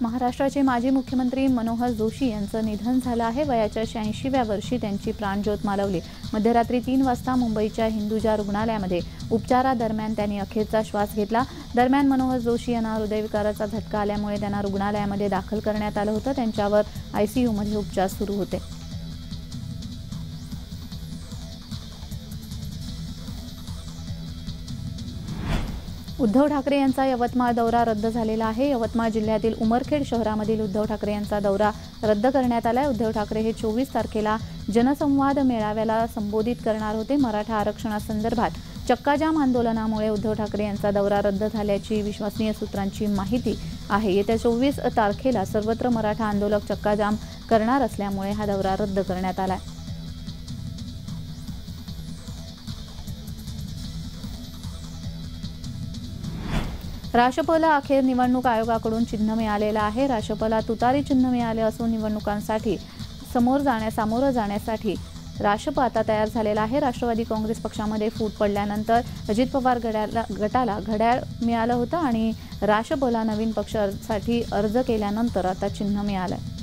महाराष्ट्राचे माजी मुख्यमंत्री मनोहर जोशी यांचं निधन झालं आहे। वयाच्या 86व्या वर्षी त्यांची प्राणज्योत मालवली। मध्यरात्री 3 वाजता मुंबईच्या हिंदुजा रुग्णालयामध्ये उपचारादरम्यान त्यांनी अखेरचा श्वास घेतला। दरम्यान मनोहर जोशी यांना हृदयविकाराचा झटका आल्यामुळे त्यांना रुग्णालयामध्ये दाखल करण्यात आलं होतं। त्यांच्यावर आयसीयूमध्ये उपचार सुरू होते। उद्धव ठाकरे यांचा यवतमाळ दौरा रद्द झालेला आहे। यवतमाळ जिल्ह्यातील उमरखेड शहरामधील उद्धव ठाकरे यांचा दौरा रद्द करण्यात आलाय। उद्धव ठाकरे हे 24 तारखेला जनसंवाद मेळाव्याला संबोधित करणार होते। मराठा आरक्षणासंदर्भात चक्काजाम आंदोलनामुळे उद्धव ठाकरे यांचा दौरा रद्द झाल्याची विश्वसनीय सूत्रांची माहिती आहे। येत्या 24 तारखेला सर्वत्र मराठा आंदोलक चक्काजाम करणार असल्यामुळे हा दौरा रद्द करण्यात आलाय। राष्ट्रपला अखेर निवडणूक आयोगाकडून चिन्ह मिळालेलं आहे। राष्ट्रपला तुतारी चिन्ह मिळाले असून निवडणुकांसाठी सामोरं जाण्यासाठी राष्ट्रप आता तयार झालेला आहे। राष्ट्रवादी काँग्रेस पक्षामध्ये फूट पडल्यानंतर अजित पवार गटाला घड्याळ मिळालं होतं आणि राष्ट्रपला नवीन पक्षासाठी अर्ज केल्यानंतर आता चिन्ह मिळालंय।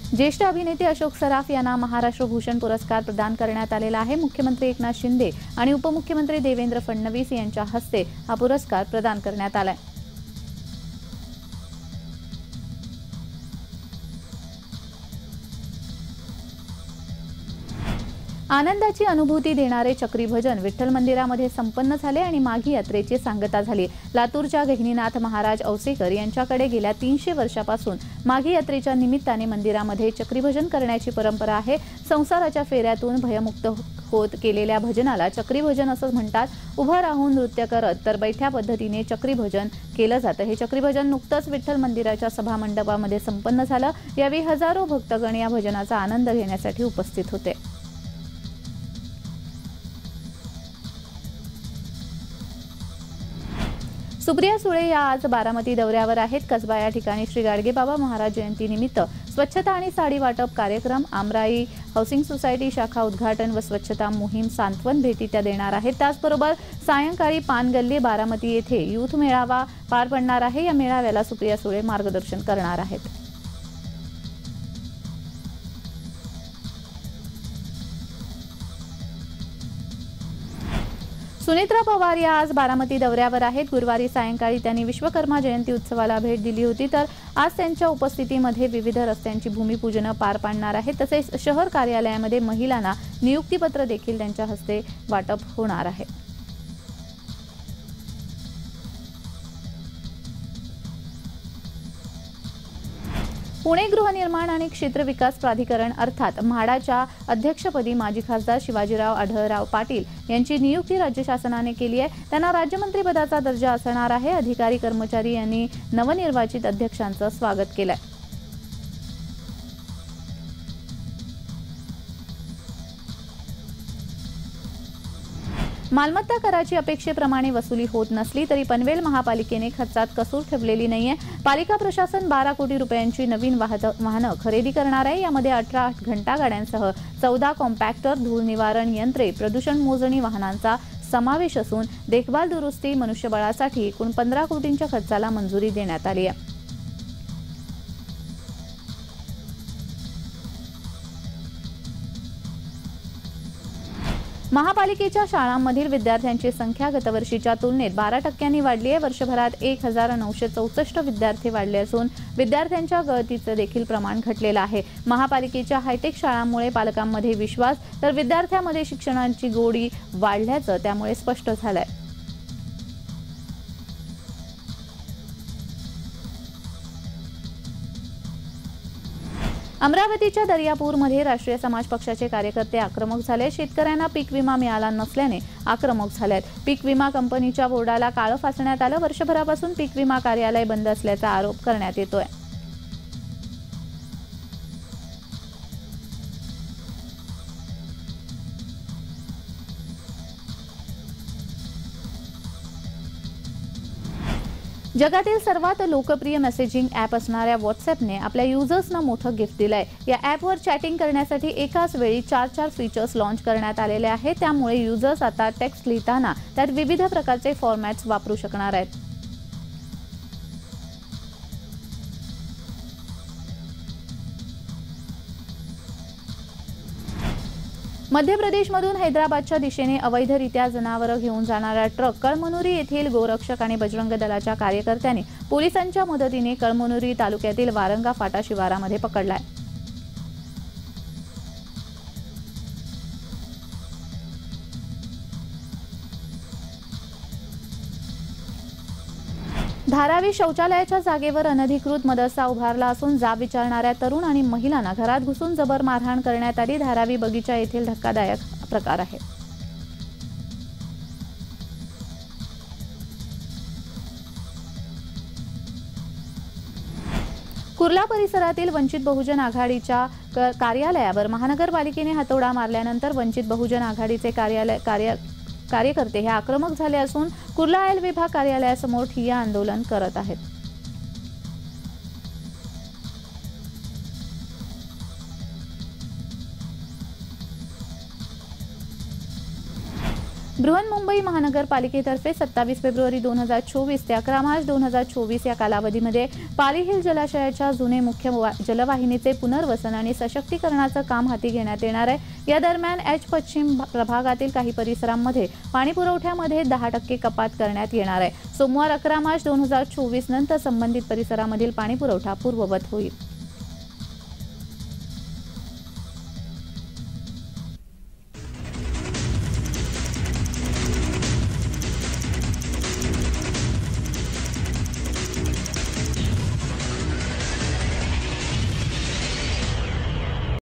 ज्येष्ठ अभिनेते अशोक सराफ यांना महाराष्ट्र भूषण पुरस्कार प्रदान करण्यात आलेला आहे। मुख्यमंत्री एकनाथ शिंदे आणि उपमुख्यमंत्री देवेंद्र फडणवीस यांच्या हस्ते हा पुरस्कार प्रदान करण्यात आलाय। आनंदाची अनुभूती देणारे चक्री भजन विठ्ठल मंदिरामध्ये संपन्न झाले आणि माघी यात्रेची सांगता झाली। लातूरच्या गहिनीनाथ महाराज औसेकर यांच्याकडे गेल्या 300 वर्षापासून माघी यात्रेच्या निमित्ताने मंदिरामध्ये चक्री भजन करण्याची परंपरा आहे। संसाराच्या फेऱ्यातून भयमुक्त होत केलेल्या भजनाला चक्री भजन असं म्हणतात। उभं राहून नृत्य करत तर बैठ्या पद्धतीने चक्री भजन केलं जातं। हे चक्री भजन नुकतंच विठ्ठल मंदिराच्या सभामंडपामध्ये संपन्न झालं। यावेळी हजारो भक्तगण या भजनाचा आनंद घेण्यासाठी उपस्थित होते। सुप्रिया सुळे या आज बारामती दौऱ्यावर आहेत। कसबा या ठिकाणी श्री गाडगेबाबा महाराज जयंतीनिमित्त स्वच्छता आणि साडी वाटप कार्यक्रम, आमराई हाऊसिंग सोसायटी शाखा उद्घाटन व स्वच्छता मोहीम सांत्वन भेटी त्या देणार आहेत। त्याचबरोबर सायंकाळी पानगल्ली बारामती येथे युथ मेळावा पार पडणार आहे। या मेळाव्याला सुप्रिया सुळे मार्गदर्शन करणार आहेत। सुनेत्रा पवार या आज बारामती दौऱ्यावर आहेत। गुरुवारी सायंकाळी त्यांनी विश्वकर्मा जयंती उत्सवाला भेट दिली होती, तर आज त्यांच्या उपस्थितीमध्ये विविध रस्त्यांची भूमिपूजन पार पाडणार आहेत। तसेच शहर कार्यालयामध्ये महिलांना नियुक्तीपत्र देखील त्यांच्या हस्ते वाटप होणार आहे। पुणे गृहनिर्माण आणि क्षेत्र विकास प्राधिकरण अर्थात म्हाडाच्या अध्यक्षपदी माजी खासदार शिवाजीराव आढळराव पाटील यांची नियुक्ती राज्य शासनाने केली आहे। त्यांना राज्यमंत्रीपदाचा दर्जा असणार आहे। अधिकारी कर्मचारी यांनी नवनिर्वाचित अध्यक्षांचं स्वागत केलंय। मालमत्ता कराची अपेक्षेप्रमाणे वसुली होत नसली तरी पनवेल महापालिकेने खर्चात कसूर ठेवलेली नाहीये। पालिका प्रशासन 12 कोटी रुपयांची नवीन वाहनं खरेदी करणार आहे। यामध्ये 18 घंटा गाड्यांसह 14 कॉम्पॅक्टर, धूळ निवारण यंत्रे, प्रदूषण मोजणी वाहनांचा समावेश असून देखभाल दुरुस्ती मनुष्यबळासाठी एकूण 15 कोटींच्या खर्चाला मंजुरी देण्यात आली आहे। महापालिकेच्या शाळांमधील विद्यार्थ्यांची संख्या गतवर्षीच्या तुलनेत 12% वाढली आहे। वर्षभरात 1964 विद्यार्थी वाढले असून विद्यार्थ्यांच्या गळतीचे देखील प्रमाण घटलेलं आहे। महापालिकेच्या हायटेक शाळांमुळे पालकांमध्ये विश्वास तर विद्यार्थ्यांमध्ये शिक्षणाची गोडी वाढल्याचं त्यामुळे स्पष्ट झालंय। अमरावतीच्या दर्यापूरमध्ये राष्ट्रीय समाज पक्षाचे कार्यकर्ते आक्रमक झाले। शेतकऱ्यांना पीक विमा मिळाला नसल्याने आक्रमक झालेत। पीक विमा कंपनीच्या बोर्डाला काळं फासण्यात आलं। वर्षभरापासून पीक विमा कार्यालय बंद असल्याचा आरोप करण्यात येतोय। जगातील सर्वात लोकप्रिय मेसेजिंग ॲप असणाऱ्या व्हॉट्सॲपने आपल्या युजर्सना मोठं गिफ्ट दिलंय। या ॲपवर चॅटिंग करण्यासाठी एकाच वेळी 4 फीचर्स लॉन्च करण्यात आलेले आहेत। त्यामुळे युजर्स आता टेक्स्ट लिहिताना त्यात विविध प्रकारचे फॉर्मॅट्स वापरू शकणार आहेत। मध्य प्रदेशमधून हैदराबादच्या दिशेने अवैधरित्या जनावरं घेऊन जाणारा ट्रक कळमनुरी येथील गोरक्षक आणि बजरंग दलाच्या कार्यकर्त्यांनी पोलिसांच्या मदतीने कळमनुरी तालुक्यातील वारंगा फाटा शिवारामध्ये पकडलाय। धारावी शौचालयाच्या जागेवर अनधिकृत मदरसा उभारला असून जाब विचारणाऱ्या तरुण आणि महिलांना घरात घुसून जबर मारहाण करण्यात आली। धारावी बगीचा येथील धक्कादायक प्रकार आहे। कुर्ला परिसरातील वंचित बहुजन आघाडीच्या कार्यालयावर महानगरपालिकेने हातोडा मारल्यानंतर वंचित बहुजन आघाडीचे कार्यकर्ते हे आक्रमक झाले असून कुर्ला एल विभाग कार्यालयासमोर ठिय्या आंदोलन करत आहेत। बृहन्मुंबई महानगरपालिकेतर्फे 27 फेब्रुवारी 2024 ते 11 मार्च 2024 या कालावधीमध्ये पाली हिल जलाशयाच्या जुने मुख्य जलवाहिनीचे पुनर्वसन आणि सशक्तीकरणाचं काम हाती घेण्यात येणार आहे। या दरम्यान एच पश्चिम प्रभागातील काही परिसरांमध्ये पाणी पुरवठ्यामध्ये 10% कपात करण्यात येणार आहे। सोमवार 11 मार्च 2024 नंतर संबंधित परिसरामधील पाणी पुरवठा पूर्ववत होईल।